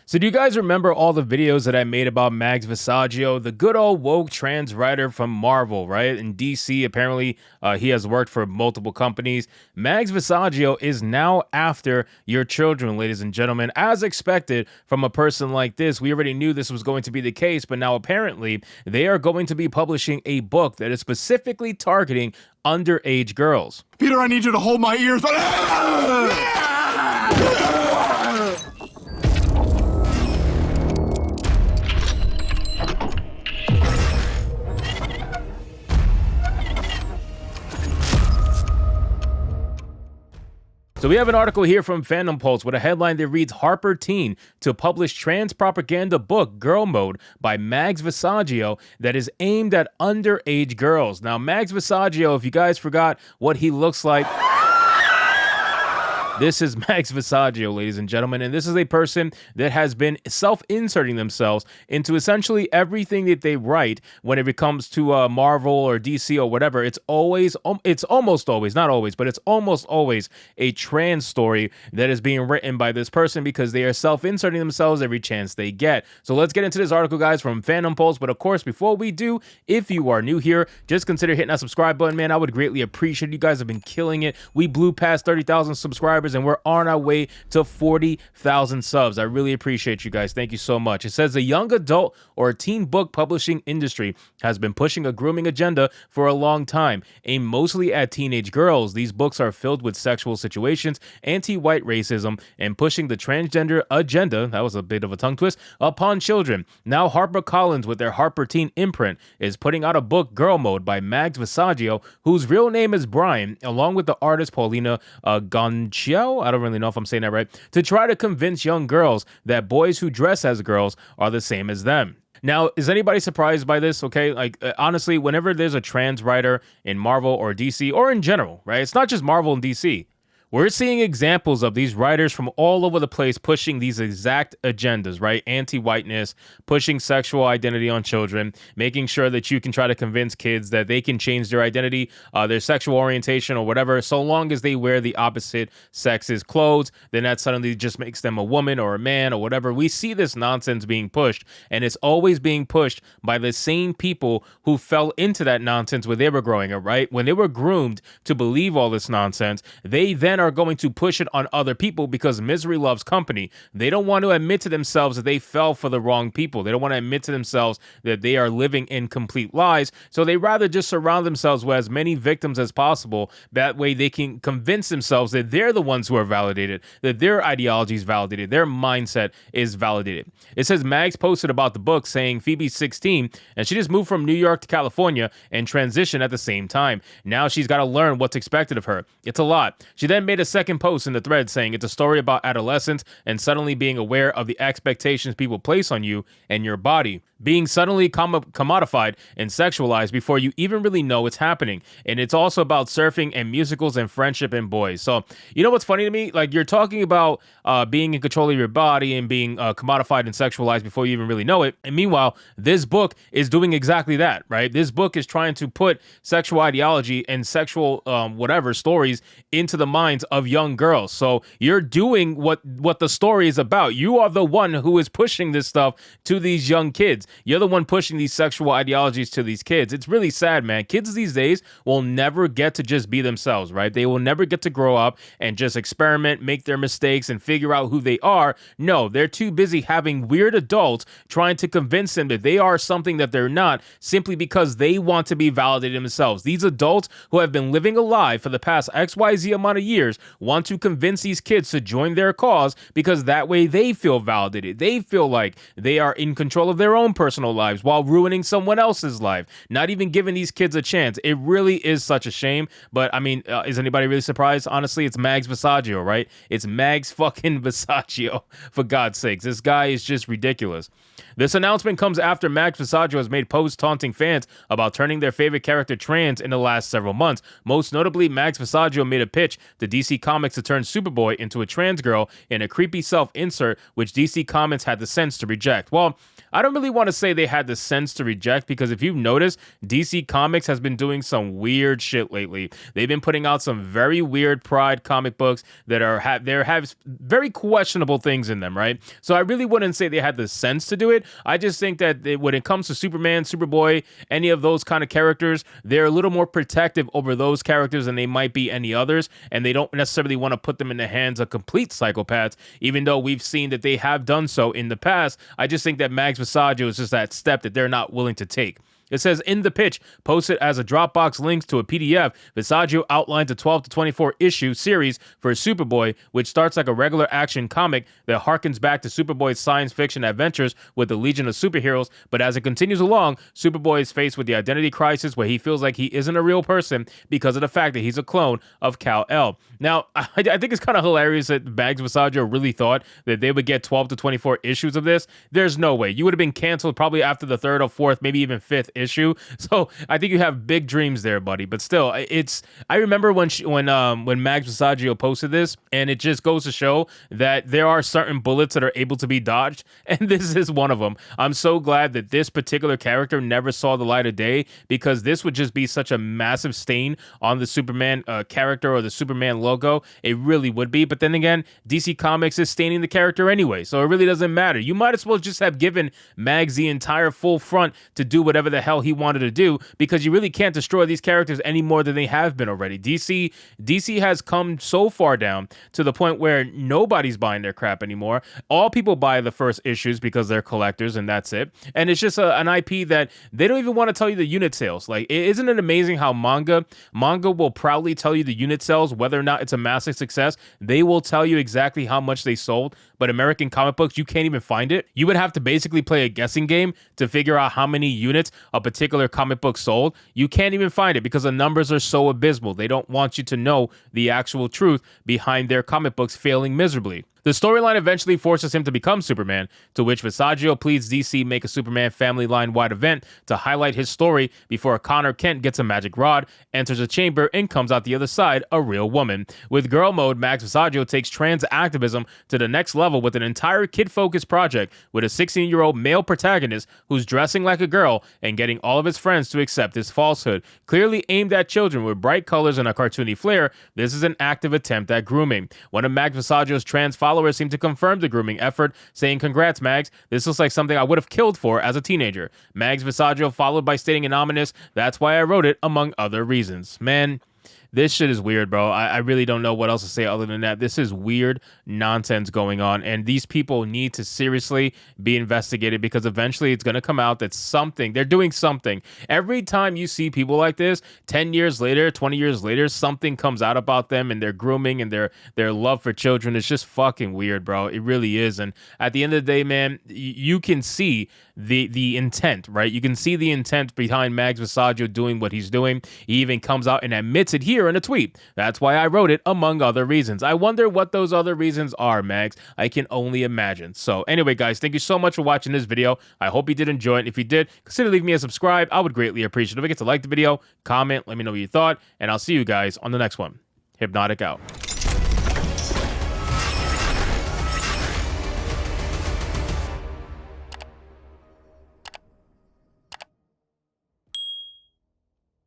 So do you guys remember all the videos that I made about Mags VISSAGIO, the good old woke trans writer from Marvel, right? In DC, apparently he has worked for multiple companies. Mags VISSAGIO is now after your children, ladies and gentlemen, as expected from a person like this. We already knew this was going to be the case, but now apparently they are going to be publishing a book that is specifically targeting underage girls. Peter, I need you to hold my ears. So we have an article here from Fandom Pulse with a headline that reads, Harper Teen to publish trans propaganda book Girl Mode by Mags VISSAGIO that is aimed at underage girls. Now, Mags VISSAGIO, if you guys forgot what he looks like, this is Mags VISSAGIO, ladies and gentlemen, and this is a person that has been self-inserting themselves into essentially everything that they write when it comes to Marvel or DC or whatever. It's almost always, not always, but it's almost always a trans story that is being written by this person because they are self-inserting themselves every chance they get. So let's get into this article, guys, from Fandom Pulse. But of course, before we do, if you are new here, just consider hitting that subscribe button, man. I would greatly appreciate it. You guys have been killing it. We blew past 30,000 subscribers and we're on our way to 40,000 subs. I really appreciate you guys. Thank you so much. It says the young adult or teen book publishing industry has been pushing a grooming agenda for a long time, aimed mostly at teenage girls. These books are filled with sexual situations, anti-white racism, and pushing the transgender agenda, that was a bit of a tongue twist, upon children. Now HarperCollins, with their Harper Teen imprint, is putting out a book, Girl Mode, by Mags VISSAGIO, whose real name is Brian, along with the artist Paulina Gonchio, I don't really know if I'm saying that right, to try to convince young girls that boys who dress as girls are the same as them. Now, is anybody surprised by this? Okay, like honestly, whenever there's a trans writer in Marvel or DC or in general, right? It's not just Marvel and DC. We're seeing examples of these writers from all over the place pushing these exact agendas, right? Anti-whiteness, pushing sexual identity on children, making sure that you can try to convince kids that they can change their identity, their sexual orientation or whatever, so long as they wear the opposite sex's clothes, then that suddenly just makes them a woman or a man or whatever. We see this nonsense being pushed, and it's always being pushed by the same people who fell into that nonsense when they were growing up, right? When they were groomed to believe all this nonsense, they then are going to push it on other people because misery loves company. They don't want to admit to themselves that they fell for the wrong people. They don't want to admit to themselves that they are living in complete lies. So they rather just surround themselves with as many victims as possible. That way they can convince themselves that they're the ones who are validated, that their ideology is validated, their mindset is validated. It says Mags posted about the book saying Phoebe's 16 and she just moved from New York to California and transitioned at the same time. Now she's got to learn what's expected of her. It's a lot. She then made a second post in the thread saying it's a story about adolescence and suddenly being aware of the expectations people place on you and your body, being suddenly commodified and sexualized before you even really know it's happening. And it's also about surfing and musicals and friendship and boys. So, you know what's funny to me? Like, you're talking about being in control of your body and being commodified and sexualized before you even really know it. And meanwhile, this book is doing exactly that, right? This book is trying to put sexual ideology and sexual whatever stories into the minds of young girls. So you're doing what the story is about. You are the one who is pushing this stuff to these young kids. You're the one pushing these sexual ideologies to these kids. It's really sad, man. Kids these days will never get to just be themselves, right? They will never get to grow up and just experiment, make their mistakes, and figure out who they are. No, they're too busy having weird adults trying to convince them that they are something that they're not simply because they want to be validated themselves. These adults who have been living a lie for the past XYZ amount of years want to convince these kids to join their cause because that way they feel validated. They feel like they are in control of their own personal lives while ruining someone else's life, not even giving these kids a chance. It really is such a shame. But I mean, is anybody really surprised? Honestly, it's Mags VISSAGIO, right? It's Mags fucking VISSAGIO, for God's sakes. This guy is just ridiculous. This announcement comes after Mags VISSAGIO has made posts taunting fans about turning their favorite character trans in the last several months. Most notably, Mags VISSAGIO made a pitch to DC Comics to turn Superboy into a trans girl in a creepy self-insert, which DC Comics had the sense to reject. Well, I don't really want to say they had the sense to reject, because if you've noticed, DC Comics has been doing some weird shit lately. They've been putting out some very weird Pride comic books that have very questionable things in them, right? So I really wouldn't say they had the sense to do it. I just think that when it comes to Superman, Superboy, any of those kind of characters, they're a little more protective over those characters than they might be any others, and they don't necessarily want to put them in the hands of complete psychopaths, even though we've seen that they have done so in the past. I just think that MAGS VISSAGIO is just that step that they're not willing to take. It says, in the pitch, posted as a Dropbox links to a PDF, VISSAGIO outlines a 12 to 24 issue series for Superboy, which starts like a regular action comic that harkens back to Superboy's science fiction adventures with the Legion of Superheroes. But as it continues along, Superboy is faced with the identity crisis where he feels like he isn't a real person because of the fact that he's a clone of Kal-El. Now, I think it's kind of hilarious that MAGS VISSAGIO really thought that they would get 12 to 24 issues of this. There's no way. You would have been canceled probably after the third or fourth, maybe even fifth issue. So I think you have big dreams there, buddy. But still, I remember when MAGS VISSAGIO posted this, and it just goes to show that there are certain bullets that are able to be dodged, and this is one of them. I'm so glad that this particular character never saw the light of day, because this would just be such a massive stain on the Superman character or the Superman logo. It really would be. But then again, DC Comics is staining the character anyway, so it really doesn't matter. You might as well just have given MAGS the entire full front to do whatever the hell he wanted to do, because you really can't destroy these characters any more than they have been already. DC has come so far down to the point where nobody's buying their crap anymore. All people buy the first issues because they're collectors, and that's it. And it's just an IP that they don't even want to tell you the unit sales. Like, isn't it amazing how manga will proudly tell you the unit sales, whether or not it's a massive success. They will tell you exactly how much they sold, but American comic books, you can't even find it. You would have to basically play a guessing game to figure out how many units a particular comic book sold. You can't even find it because the numbers are so abysmal. They don't want you to know the actual truth behind their comic books failing miserably. The storyline eventually forces him to become Superman, to which VISSAGIO pleads DC make a Superman family line-wide event to highlight his story before Connor Kent gets a magic rod, enters a chamber, and comes out the other side a real woman. With girl mode, MAGS VISSAGIO takes trans activism to the next level with an entire kid-focused project with a 16-year-old male protagonist who's dressing like a girl and getting all of his friends to accept his falsehood. Clearly aimed at children with bright colors and a cartoony flair, this is an active attempt at grooming. One of MAGS VISSAGIO's trans followers seem to confirm the grooming effort, saying, "Congrats, Mags. This looks like something I would have killed for as a teenager." MAGS VISSAGIO followed by stating an ominous, "That's why I wrote it," among other reasons. Man, this shit is weird, bro. I really don't know what else to say other than that. This is weird nonsense going on, and these people need to seriously be investigated, because eventually it's going to come out that they're doing something. Every time you see people like this, 10 years later, 20 years later, something comes out about them and their grooming and their love for children. It's just fucking weird, bro. It really is. And at the end of the day, man, you can see the intent, right? You can see the intent behind MAGS VISSAGIO doing what he's doing. He even comes out and admits it here in a tweet. "That's why I wrote it, among other reasons." I wonder what those other reasons are, Mags. I can only imagine. So anyway, guys, thank you so much for watching this video. I hope you did enjoy it. If you did, consider leaving me a subscribe. I would greatly appreciate it. Don't forget to like the video, comment, let me know what you thought, and I'll see you guys on the next one. Hypnotic out.